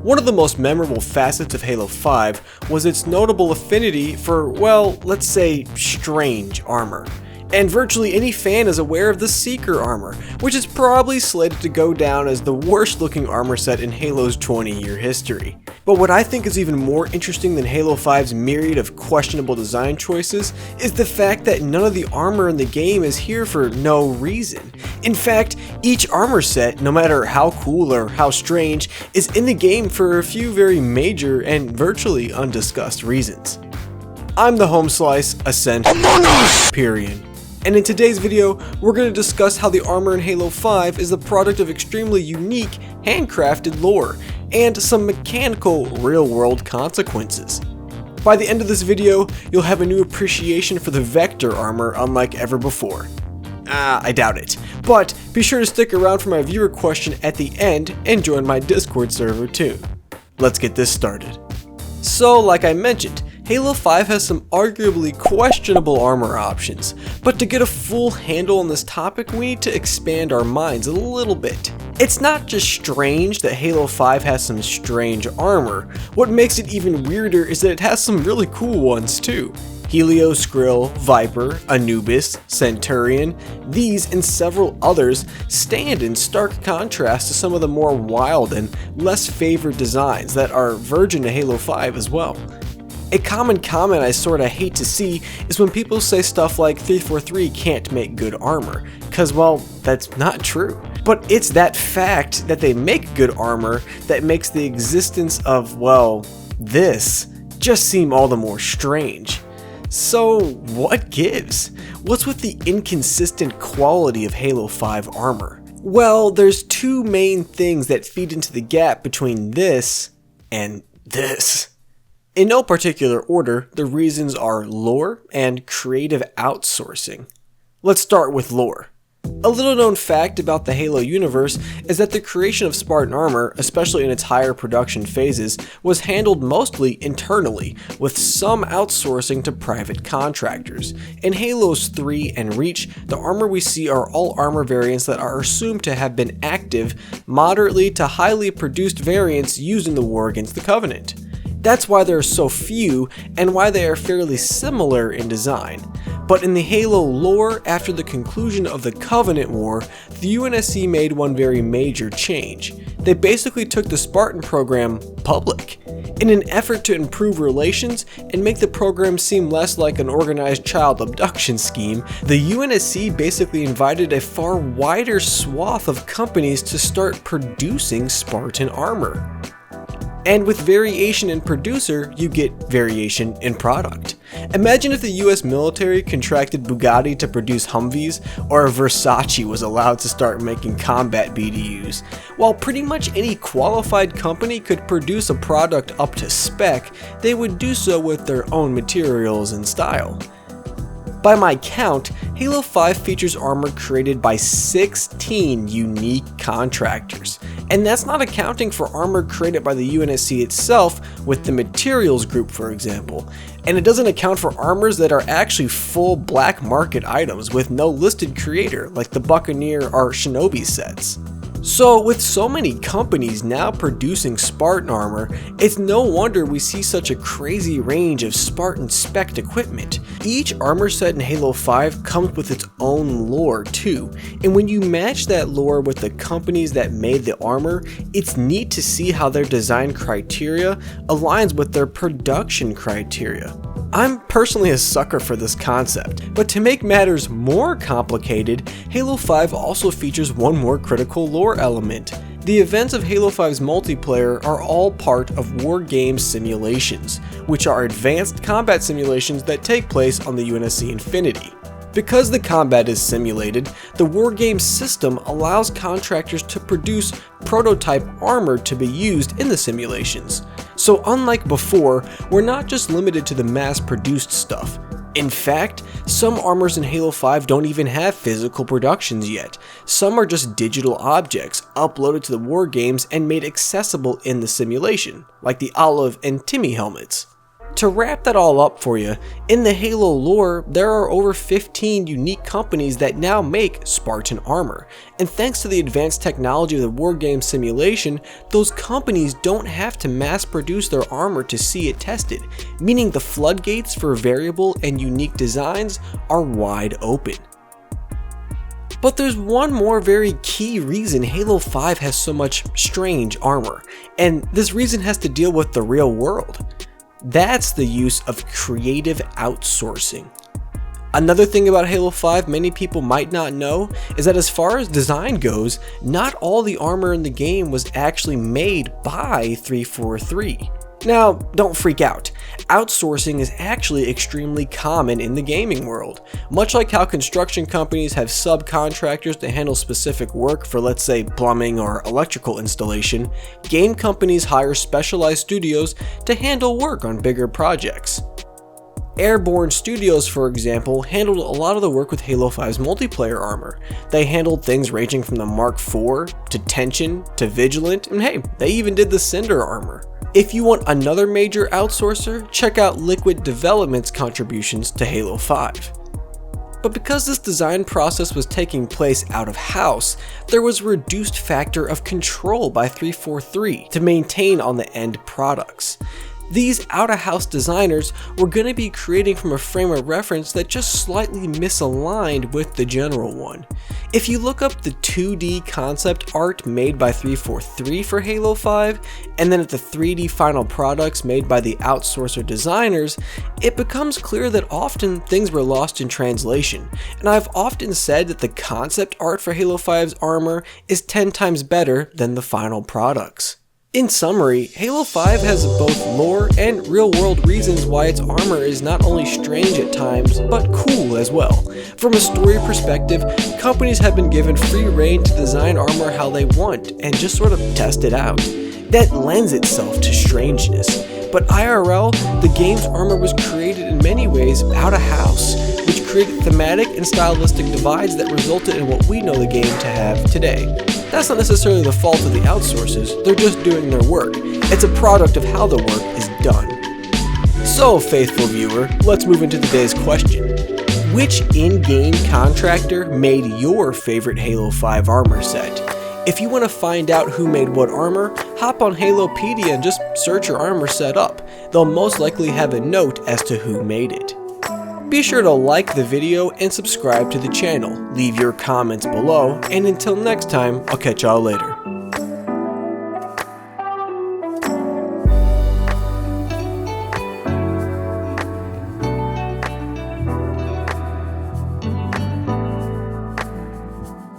One of the most memorable facets of Halo 5 was its notable affinity for, well, let's say, strange armor. And virtually any fan is aware of the Seeker armor, which is probably slated to go down as the worst looking armor set in Halo's 20-year history. But what I think is even more interesting than Halo 5's myriad of questionable design choices is the fact that none of the armor in the game is here for no reason. In fact, each armor set, no matter how cool or how strange, is in the game for a few very major and virtually undiscussed reasons. I'm the Home Slice, Ascent, Period. And in today's video, we're going to discuss how the armor in Halo 5 is the product of extremely unique, handcrafted lore, and some mechanical, real-world consequences. By the end of this video, you'll have a new appreciation for the Vector armor unlike ever before. I doubt it. But be sure to stick around for my viewer question at the end and join my Discord server too. Let's get this started. So, like I mentioned, Halo 5 has some arguably questionable armor options, but to get a full handle on this topic, we need to expand our minds a little bit. It's not just strange that Halo 5 has some strange armor, what makes it even weirder is that it has some really cool ones too. Helio, Skrill, Viper, Anubis, Centurion, these and several others stand in stark contrast to some of the more wild and less favored designs that are virgin to Halo 5 as well. A common comment I sorta hate to see is when people say stuff like 343 can't make good armor, cause well, that's not true. But it's that fact that they make good armor that makes the existence of, well, this just seem all the more strange. So what gives? What's with the inconsistent quality of Halo 5 armor? Well, there's two main things that feed into the gap between this and this. In no particular order, the reasons are lore and creative outsourcing. Let's start with lore. A little known fact about the Halo universe is that the creation of Spartan armor, especially in its higher production phases, was handled mostly internally, with some outsourcing to private contractors. In Halos 3 and Reach, the armor we see are all armor variants that are assumed to have been active, moderately to highly produced variants used in the war against the Covenant. That's why there are so few, and why they are fairly similar in design. But in the Halo lore, after the conclusion of the Covenant War, the UNSC made one very major change. They basically took the Spartan program public. In an effort to improve relations and make the program seem less like an organized child abduction scheme, the UNSC basically invited a far wider swath of companies to start producing Spartan armor. And with variation in producer, you get variation in product. Imagine if the US military contracted Bugatti to produce Humvees, or Versace was allowed to start making combat BDUs. While pretty much any qualified company could produce a product up to spec, they would do so with their own materials and style. By my count, Halo 5 features armor created by 16 unique contractors. And that's not accounting for armor created by the UNSC itself with the materials group, for example. And it doesn't account for armors that are actually full black market items with no listed creator, like the Buccaneer or Shinobi sets. So with so many companies now producing Spartan armor, it's no wonder we see such a crazy range of Spartan spec'd equipment. Each armor set in Halo 5 comes with its own lore too, and when you match that lore with the companies that made the armor, it's neat to see how their design criteria aligns with their production criteria. I'm personally a sucker for this concept, but to make matters more complicated, Halo 5 also features one more critical lore element. The events of Halo 5's multiplayer are all part of war game simulations, which are advanced combat simulations that take place on the UNSC Infinity. Because the combat is simulated, the wargame system allows contractors to produce prototype armor to be used in the simulations. So unlike before, we're not just limited to the mass-produced stuff. In fact, some armors in Halo 5 don't even have physical productions yet. Some are just digital objects uploaded to the wargames and made accessible in the simulation, like the Olive and Timmy helmets. To wrap that all up for you, in the Halo lore, there are over 15 unique companies that now make Spartan armor, and thanks to the advanced technology of the wargame simulation, those companies don't have to mass produce their armor to see it tested, meaning the floodgates for variable and unique designs are wide open. But there's one more very key reason Halo 5 has so much strange armor, and this reason has to deal with the real world. That's the use of creative outsourcing. Another thing about Halo 5 many people might not know is that as far as design goes, not all the armor in the game was actually made by 343. Now, don't freak out. Outsourcing is actually extremely common in the gaming world. Much like how construction companies have subcontractors to handle specific work for, let's say, plumbing or electrical installation, game companies hire specialized studios to handle work on bigger projects. Airborne Studios, for example, handled a lot of the work with Halo 5's multiplayer armor. They handled things ranging from the Mark IV to Tension to Vigilant, and hey, they even did the Cinder armor. If you want another major outsourcer, check out Liquid Development's contributions to Halo 5. But because this design process was taking place out of house, there was a reduced factor of control by 343 to maintain on the end products. These out-of-house designers were going to be creating from a frame of reference that just slightly misaligned with the general one. If you look up the 2D concept art made by 343 for Halo 5, and then at the 3D final products made by the outsourcer designers, it becomes clear that often things were lost in translation, and I've often said that the concept art for Halo 5's armor is 10 times better than the final products. In summary, Halo 5 has both lore and real-world reasons why its armor is not only strange at times, but cool as well. From a story perspective, companies have been given free rein to design armor how they want and just sort of test it out. That lends itself to strangeness. But IRL, the game's armor was created in many ways out of house, which created thematic and stylistic divides that resulted in what we know the game to have today. That's not necessarily the fault of the outsourcers, they're just doing their work. It's a product of how the work is done. So, faithful viewer, let's move into today's question. Which in-game contractor made your favorite Halo 5 armor set? If you want to find out who made what armor, hop on Halopedia and just search your armor set up. They'll most likely have a note as to who made it. Be sure to like the video and subscribe to the channel. Leave your comments below, and until next time, I'll catch y'all later.